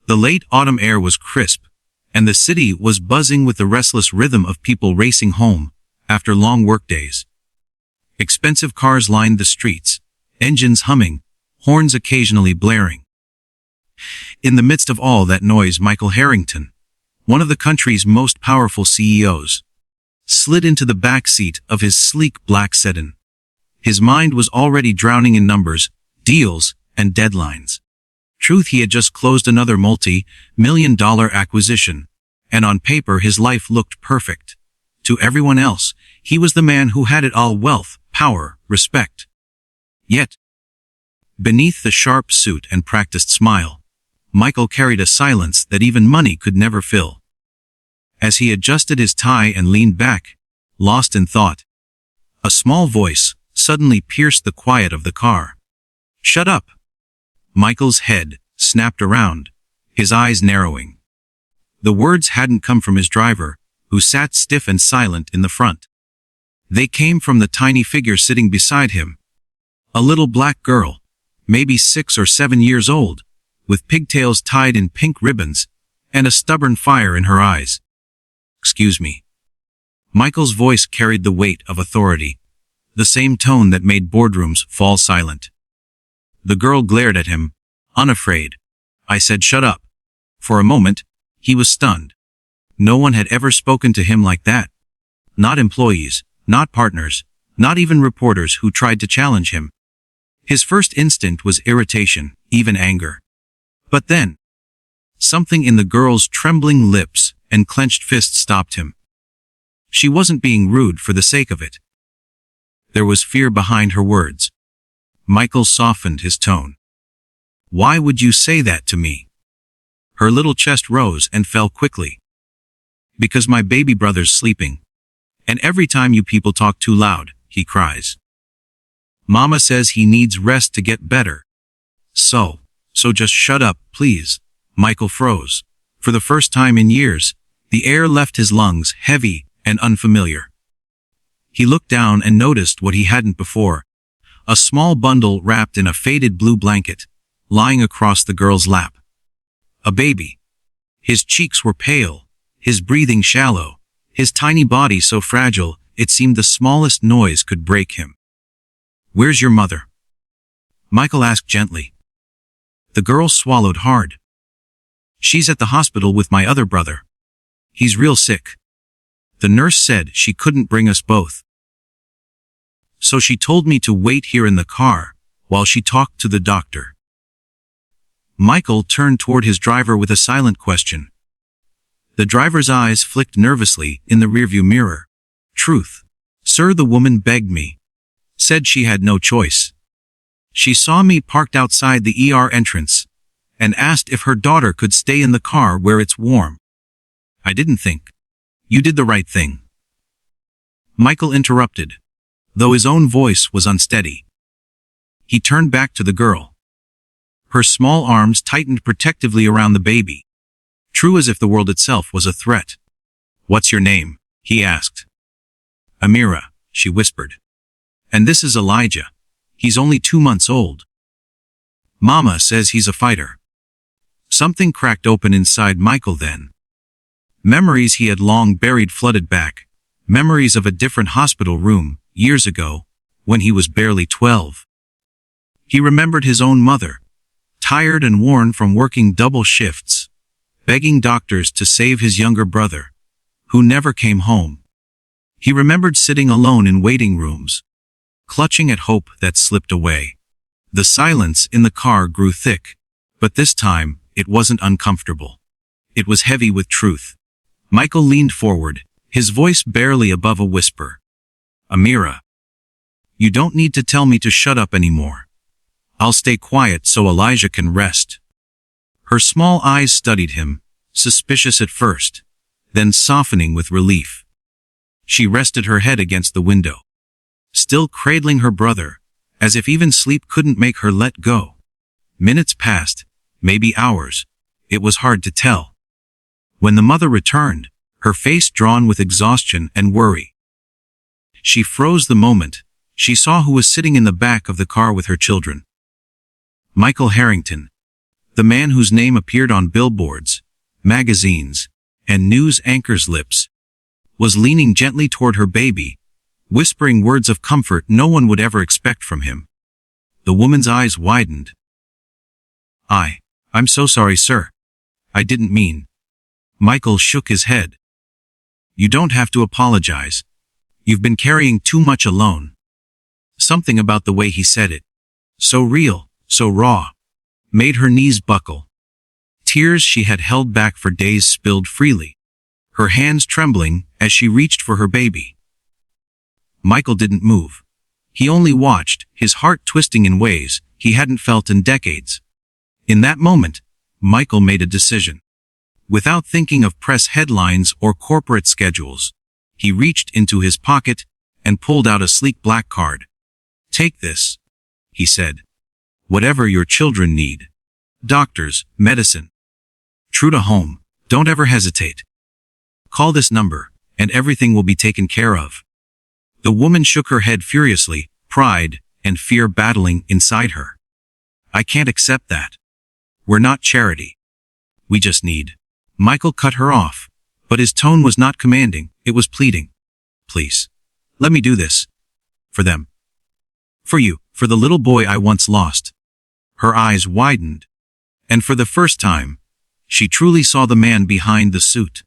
The late autumn air was crisp, and the city was buzzing with the restless rhythm of people racing home after long workdays. Expensive cars lined the streets, engines humming, horns occasionally blaring. In the midst of all that noise, Michael Harrington, one of the country's most powerful CEOs, slid into the back seat of his sleek black sedan. His mind was already drowning in numbers, deals, and deadlines. Truth, he had just closed another multi-million-dollar acquisition, and on paper his life looked perfect. To everyone else, he was the man who had it all: wealth, power, respect. Yet, beneath the sharp suit and practiced smile, Michael carried a silence that even money could never fill. As he adjusted his tie and leaned back, lost in thought, a small voice suddenly pierced the quiet of the car. "Shut up!" Michael's head snapped around, his eyes narrowing. The words hadn't come from his driver, who sat stiff and silent in the front. They came from the tiny figure sitting beside him. A little black girl, maybe 6 or 7 years old, with pigtails tied in pink ribbons, and a stubborn fire in her eyes. "Excuse me." Michael's voice carried the weight of authority, the same tone that made boardrooms fall silent. The girl glared at him, unafraid. "I said shut up." For a moment, he was stunned. No one had ever spoken to him like that. Not employees, not partners, not even reporters who tried to challenge him. His first instinct was irritation, even anger. But then, something in the girl's trembling lips and clenched fist stopped him. She wasn't being rude for the sake of it. There was fear behind her words. Michael softened his tone. "Why would you say that to me?" Her little chest rose and fell quickly. "Because my baby brother's sleeping. And every time you people talk too loud, he cries. Mama says he needs rest to get better. So just shut up, please." Michael froze. For the first time in years, the air left his lungs heavy and unfamiliar. He looked down and noticed what he hadn't before: a small bundle wrapped in a faded blue blanket, lying across the girl's lap. A baby. His cheeks were pale, his breathing shallow, his tiny body so fragile it seemed the smallest noise could break him. "Where's your mother?" Michael asked gently. The girl swallowed hard. "She's at the hospital with my other brother. He's real sick. The nurse said she couldn't bring us both. So she told me to wait here in the car while she talked to the doctor." Michael turned toward his driver with a silent question. The driver's eyes flicked nervously in the rearview mirror. "Truth, sir, the woman begged me. Said she had no choice. She saw me parked outside the ER entrance and asked if her daughter could stay in the car where it's warm. I didn't think. You did the right thing." Michael interrupted, though his own voice was unsteady. He turned back to the girl. Her small arms tightened protectively around the baby, true as if the world itself was a threat. "What's your name?" he asked. "Amira," she whispered. "And this is Elijah. He's only 2 months old. Mama says he's a fighter." Something cracked open inside Michael then. Memories he had long buried flooded back, memories of a different hospital room, years ago, when he was barely 12. He remembered his own mother, tired and worn from working double shifts, begging doctors to save his younger brother, who never came home. He remembered sitting alone in waiting rooms, clutching at hope that slipped away. The silence in the car grew thick, but this time, it wasn't uncomfortable. It was heavy with truth. Michael leaned forward, his voice barely above a whisper. "Amira, you don't need to tell me to shut up anymore. I'll stay quiet so Elijah can rest." Her small eyes studied him, suspicious at first, then softening with relief. She rested her head against the window, still cradling her brother, as if even sleep couldn't make her let go. Minutes passed, maybe hours. It was hard to tell. When the mother returned, her face drawn with exhaustion and worry. She froze the moment she saw who was sitting in the back of the car with her children. Michael Harrington. The man whose name appeared on billboards, magazines, and news anchors' lips, was leaning gently toward her baby, whispering words of comfort no one would ever expect from him. The woman's eyes widened. I'm so sorry, sir. I didn't mean. Michael shook his head. You don't have to apologize. You've been carrying too much alone. Something about the way he said it, so real, so raw, made her knees buckle. Tears she had held back for days spilled freely, her hands trembling as she reached for her baby. Michael didn't move. He only watched, his heart twisting in ways he hadn't felt in decades. In that moment, Michael made a decision. Without thinking of press headlines or corporate schedules, he reached into his pocket and pulled out a sleek black card. Take this, he said. Whatever your children need. Doctors, medicine. True to home, don't ever hesitate. Call this number, and everything will be taken care of. The woman shook her head furiously, pride and fear battling inside her. I can't accept that. We're not charity. We just need. Michael cut her off, but his tone was not commanding, it was pleading. Please, let me do this. For them. For you, for the little boy I once lost. Her eyes widened, and for the first time, she truly saw the man behind the suit.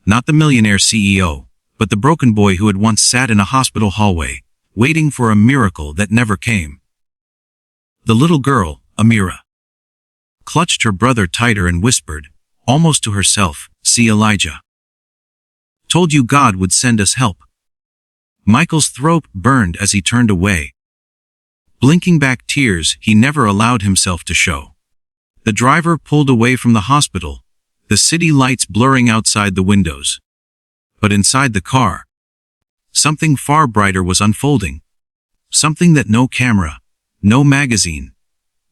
Not the millionaire CEO, but the broken boy who had once sat in a hospital hallway, waiting for a miracle that never came. The little girl, Amira, clutched her brother tighter and whispered, almost to herself, see Elijah. Told you God would send us help. Michael's throat burned as he turned away, blinking back tears he never allowed himself to show. The driver pulled away from the hospital, the city lights blurring outside the windows. But inside the car, something far brighter was unfolding. Something that no camera, no magazine,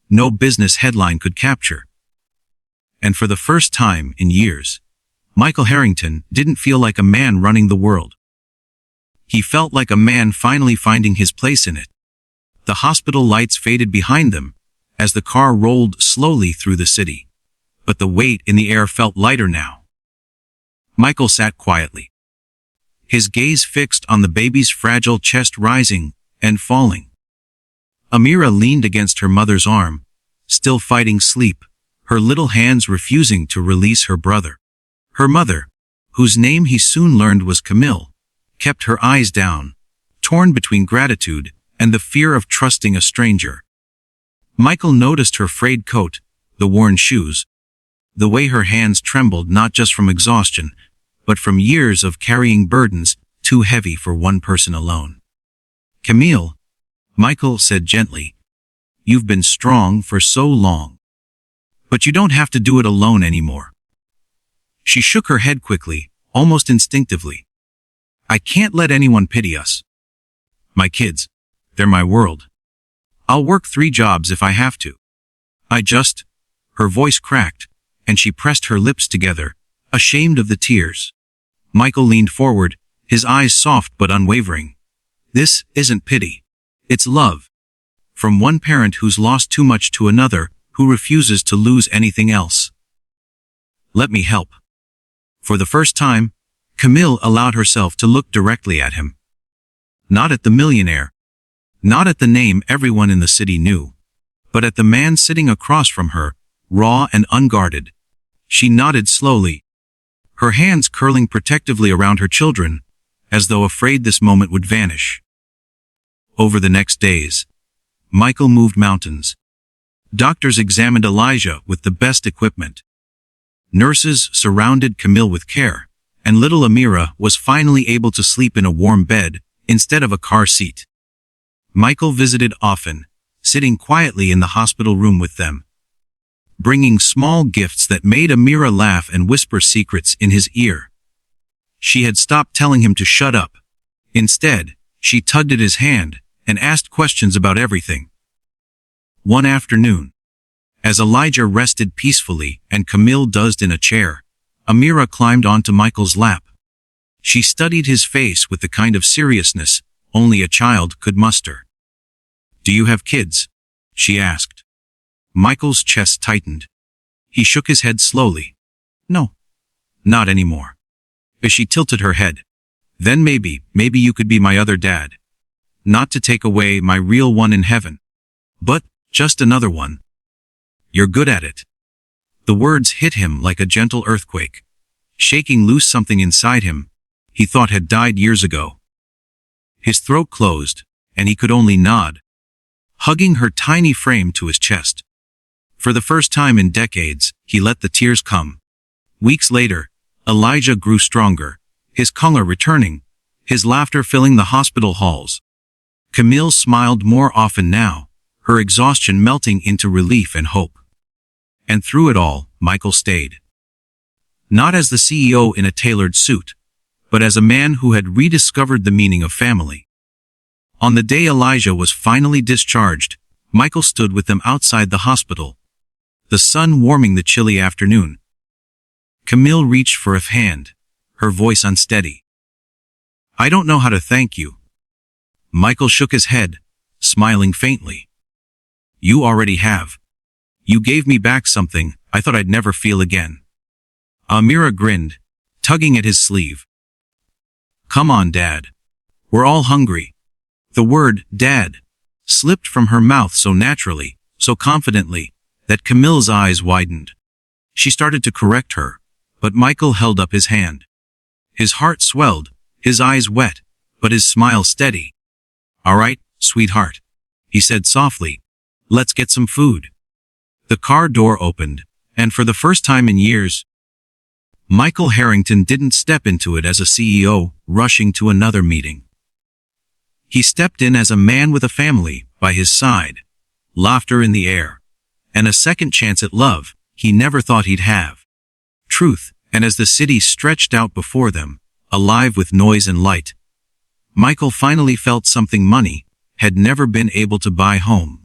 no business headline could capture. And for the first time in years, Michael Harrington didn't feel like a man running the world. He felt like a man finally finding his place in it. The hospital lights faded behind them as the car rolled slowly through the city. But the weight in the air felt lighter now. Michael sat quietly, his gaze fixed on the baby's fragile chest rising and falling. Amira leaned against her mother's arm, still fighting sleep, her little hands refusing to release her brother. Her mother, whose name he soon learned was Camille, kept her eyes down, torn between gratitude and the fear of trusting a stranger. Michael noticed her frayed coat, the worn shoes, the way her hands trembled not just from exhaustion, but from years of carrying burdens too heavy for one person alone. Camille, Michael said gently, you've been strong for so long. But you don't have to do it alone anymore. She shook her head quickly, almost instinctively. I can't let anyone pity us. My kids, they're my world. I'll work 3 jobs if I have to. Her voice cracked, and she pressed her lips together, ashamed of the tears. Michael leaned forward, his eyes soft but unwavering. This isn't pity. It's love. From one parent who's lost too much to another who refuses to lose anything else. Let me help. For the first time, Camille allowed herself to look directly at him. Not at the millionaire. Not at the name everyone in the city knew. But at the man sitting across from her, raw and unguarded. She nodded slowly, her hands curling protectively around her children, as though afraid this moment would vanish. Over the next days, Michael moved mountains. Doctors examined Elijah with the best equipment. Nurses surrounded Camille with care, and little Amira was finally able to sleep in a warm bed instead of a car seat. Michael visited often, sitting quietly in the hospital room with them, bringing small gifts that made Amira laugh and whisper secrets in his ear. She had stopped telling him to shut up. Instead, she tugged at his hand and asked questions about everything. One afternoon, as Elijah rested peacefully and Camille dozed in a chair, Amira climbed onto Michael's lap. She studied his face with the kind of seriousness only a child could muster. Do you have kids? She asked. Michael's chest tightened. He shook his head slowly. No. Not anymore. As she tilted her head. Then maybe you could be my other dad. Not to take away my real one in heaven. But, just another one. You're good at it. The words hit him like a gentle earthquake, shaking loose something inside him he thought had died years ago. His throat closed, and he could only nod, hugging her tiny frame to his chest. For the first time in decades, he let the tears come. Weeks later, Elijah grew stronger, his color returning, his laughter filling the hospital halls. Camille smiled more often now, her exhaustion melting into relief and hope. And through it all, Michael stayed. Not as the CEO in a tailored suit, but as a man who had rediscovered the meaning of family. On the day Elijah was finally discharged, Michael stood with them outside the hospital, the sun warming the chilly afternoon. Camille reached for a hand, her voice unsteady. I don't know how to thank you. Michael shook his head, smiling faintly. You already have. You gave me back something I thought I'd never feel again. Amira grinned, tugging at his sleeve. Come on, Dad. We're all hungry. The word, Dad, slipped from her mouth so naturally, so confidently, that Camille's eyes widened. She started to correct her, but Michael held up his hand. His heart swelled, his eyes wet, but his smile steady. All right, sweetheart, he said softly. Let's get some food. The car door opened, and for the first time in years, Michael Harrington didn't step into it as a CEO rushing to another meeting. He stepped in as a man with a family by his side, laughter in the air, and a second chance at love he never thought he'd have. Truth, and as the city stretched out before them, alive with noise and light, Michael finally felt something money had never been able to buy home.